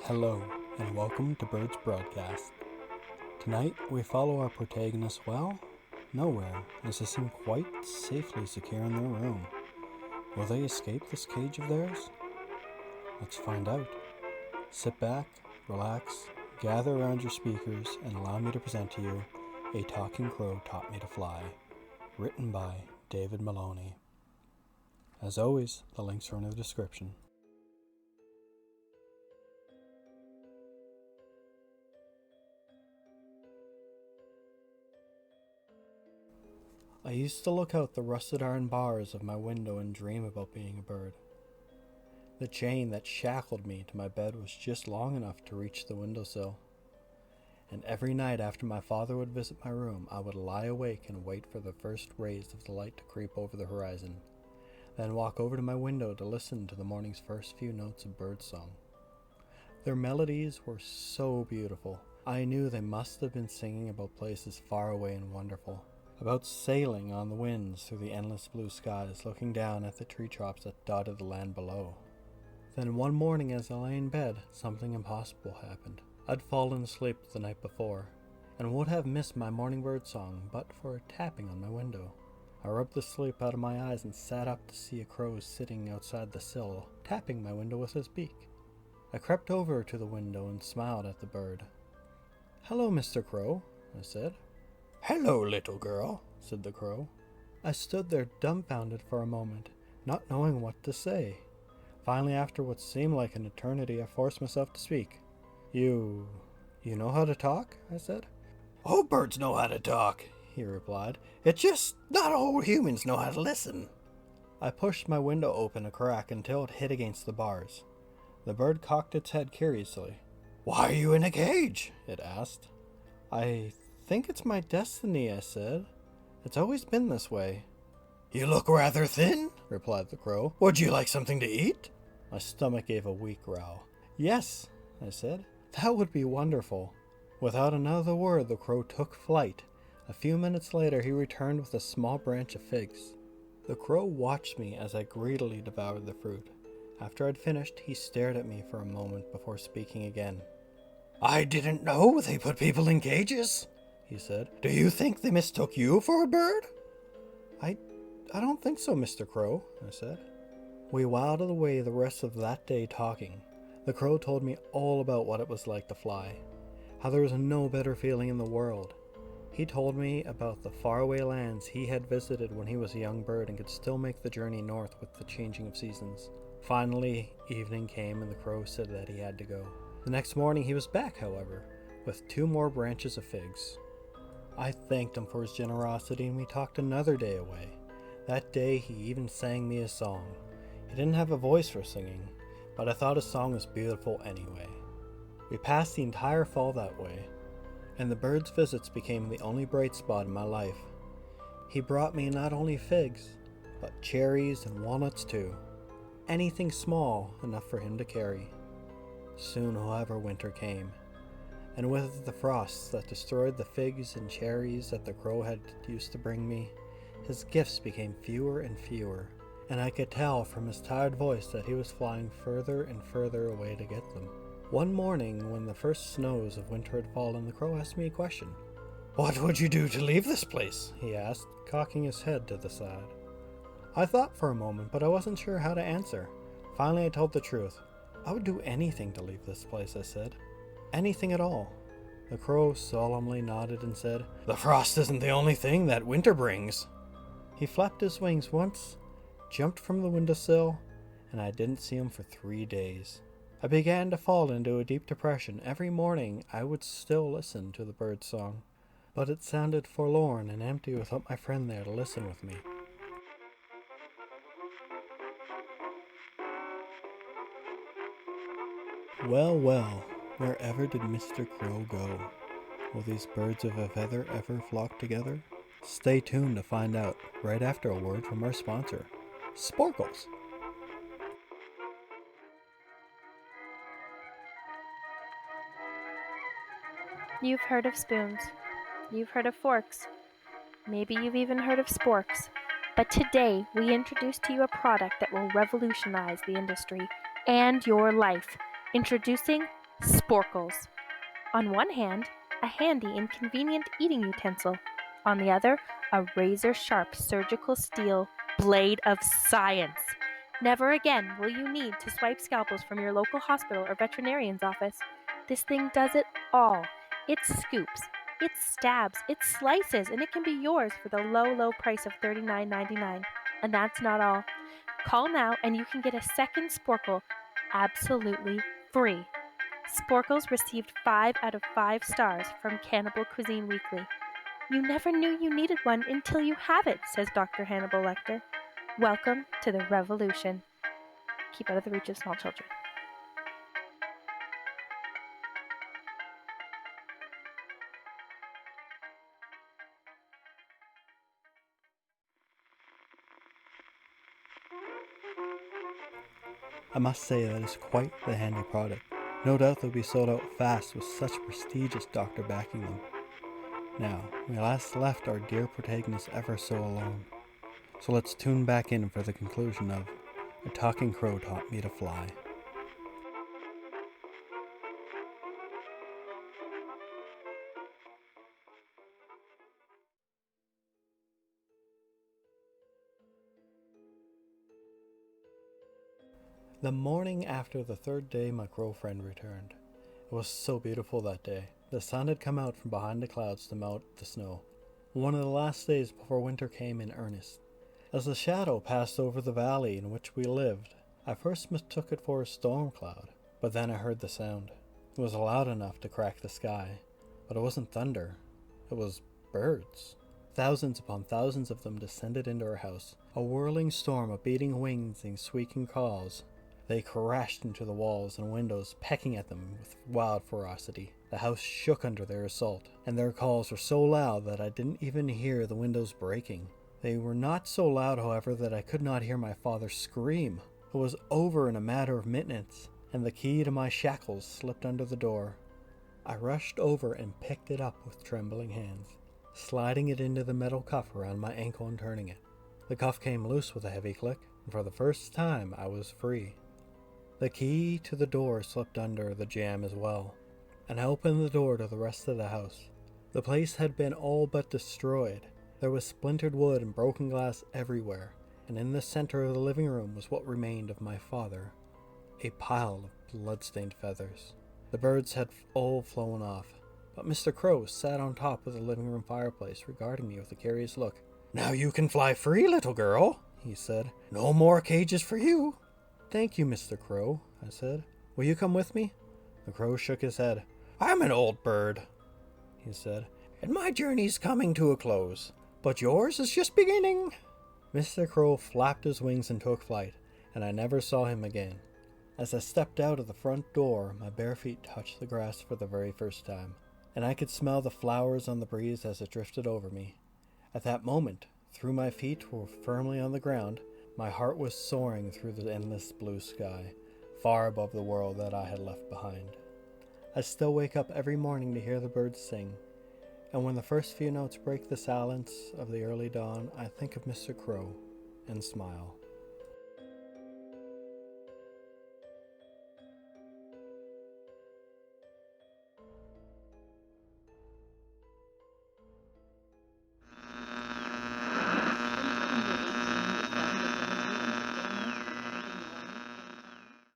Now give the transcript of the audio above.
Hello, and welcome to Bird's Broadcast. Tonight, we follow our protagonist nowhere, as they seem quite safely secure in their room. Will they escape this cage of theirs? Let's find out. Sit back, relax, gather around your speakers, and allow me to present to you A Talking Crow Taught Me to Fly, written by David Maloney. As always, the links are in the description. I used to look out the rusted iron bars of my window and dream about being a bird. The chain that shackled me to my bed was just long enough to reach the windowsill. And every night after my father would visit my room, I would lie awake and wait for the first rays of the light to creep over the horizon, then walk over to my window to listen to the morning's first few notes of birdsong. Their melodies were so beautiful. I knew they must have been singing about places far away and wonderful. About sailing on the winds through the endless blue skies, looking down at the tree tops that dotted the land below. Then one morning as I lay in bed, something impossible happened. I'd fallen asleep the night before, and would have missed my morning bird song but for a tapping on my window. I rubbed the sleep out of my eyes and sat up to see a crow sitting outside the sill, tapping my window with his beak. I crept over to the window and smiled at the bird. "Hello, Mr. Crow," I said. "Hello, little girl," said the crow. I stood there dumbfounded for a moment, not knowing what to say. Finally, after what seemed like an eternity, I forced myself to speak. You know how to talk?" I said. "All birds know how to talk," he replied. "It's just not all humans know how to listen." I pushed my window open a crack until it hit against the bars. The bird cocked its head curiously. "Why are you in a cage?" it asked. "I think it's my destiny," I said. "It's always been this way." "You look rather thin," replied the crow. "Would you like something to eat?" My stomach gave a weak growl. "Yes," I said. "That would be wonderful." Without another word, the crow took flight. A few minutes later, he returned with a small branch of figs. The crow watched me as I greedily devoured the fruit. After I'd finished, he stared at me for a moment before speaking again. "I didn't know they put people in cages," he said. "Do you think they mistook you for a bird?" I don't think so, Mr. Crow," I said. We whiled away the rest of that day talking. The crow told me all about what it was like to fly, how there was no better feeling in the world. He told me about the faraway lands he had visited when he was a young bird and could still make the journey north with the changing of seasons. Finally, evening came and the crow said that he had to go. The next morning he was back, however, with 2 more branches of figs. I thanked him for his generosity and we talked another day away. That day he even sang me a song. He didn't have a voice for singing, but I thought his song was beautiful anyway. We passed the entire fall that way, and the bird's visits became the only bright spot in my life. He brought me not only figs, but cherries and walnuts too. Anything small enough for him to carry. Soon, however, winter came, and with the frosts that destroyed the figs and cherries that the crow had used to bring me, his gifts became fewer and fewer, and I could tell from his tired voice that he was flying further and further away to get them. One morning, when the first snows of winter had fallen, the crow asked me a question. "What would you do to leave this place?" he asked, cocking his head to the side. I thought for a moment, but I wasn't sure how to answer. Finally, I told the truth. "I would do anything to leave this place," I said. "Anything at all." The crow solemnly nodded and said, "The frost isn't the only thing that winter brings." He flapped his wings once, jumped from the windowsill, and I didn't see him for 3 days. I began to fall into a deep depression. Every morning I would still listen to the bird's song, but it sounded forlorn and empty without my friend there to listen with me. Well, wherever did Mr. Crow go? Will these birds of a feather ever flock together? Stay tuned to find out right after a word from our sponsor, Sporkles. You've heard of spoons. You've heard of forks. Maybe you've even heard of sporks. But today, we introduce to you a product that will revolutionize the industry and your life. Introducing Sporkles. On one hand, a handy and convenient eating utensil. On the other, a razor-sharp surgical steel blade of science. Never again will you need to swipe scalpels from your local hospital or veterinarian's office. This thing does it all. It scoops, it stabs, it slices, and it can be yours for the low, low price of $39.99. And that's not all. Call now and you can get a second Sporkle absolutely free. Sporkles received 5 out of 5 stars from Cannibal Cuisine Weekly. You never knew you needed one until you have it, says Dr. Hannibal Lecter. Welcome to the revolution. Keep out of the reach of small children. I must say that is quite the handy product. No doubt they'll be sold out fast with such a prestigious doctor backing them. Now, we last left our dear protagonist ever so alone. So let's tune back in for the conclusion of A Talking Crow Taught Me to Fly. The morning after the third day my crow friend returned. It was so beautiful that day. The sun had come out from behind the clouds to melt the snow. One of the last days before winter came in earnest. As the shadow passed over the valley in which we lived, I first mistook it for a storm cloud, but then I heard the sound. It was loud enough to crack the sky, but it wasn't thunder. It was birds. Thousands upon thousands of them descended into our house, a whirling storm of beating wings and squeaking calls. They crashed into the walls and windows, pecking at them with wild ferocity. The house shook under their assault, and their calls were so loud that I didn't even hear the windows breaking. They were not so loud, however, that I could not hear my father scream. It was over in a matter of minutes, and the key to my shackles slipped under the door. I rushed over and picked it up with trembling hands, sliding it into the metal cuff around my ankle and turning it. The cuff came loose with a heavy click, and for the first time I was free. The key to the door slipped under the jamb as well, and I opened the door to the rest of the house. The place had been all but destroyed. There was splintered wood and broken glass everywhere, and in the center of the living room was what remained of my father, a pile of blood-stained feathers. The birds had all flown off, but Mr. Crow sat on top of the living room fireplace regarding me with a curious look. "Now you can fly free, little girl," he said. "No more cages for you." "Thank you, Mr. Crow," I said. "Will you come with me?" The crow shook his head. "I'm an old bird," he said, "and my journey's coming to a close. But yours is just beginning." Mr. Crow flapped his wings and took flight, and I never saw him again. As I stepped out of the front door, my bare feet touched the grass for the very first time, and I could smell the flowers on the breeze as it drifted over me. At that moment, though my feet were firmly on the ground, my heart was soaring through the endless blue sky, far above the world that I had left behind. I still wake up every morning to hear the birds sing, and when the first few notes break the silence of the early dawn, I think of Mr. Crow and smile.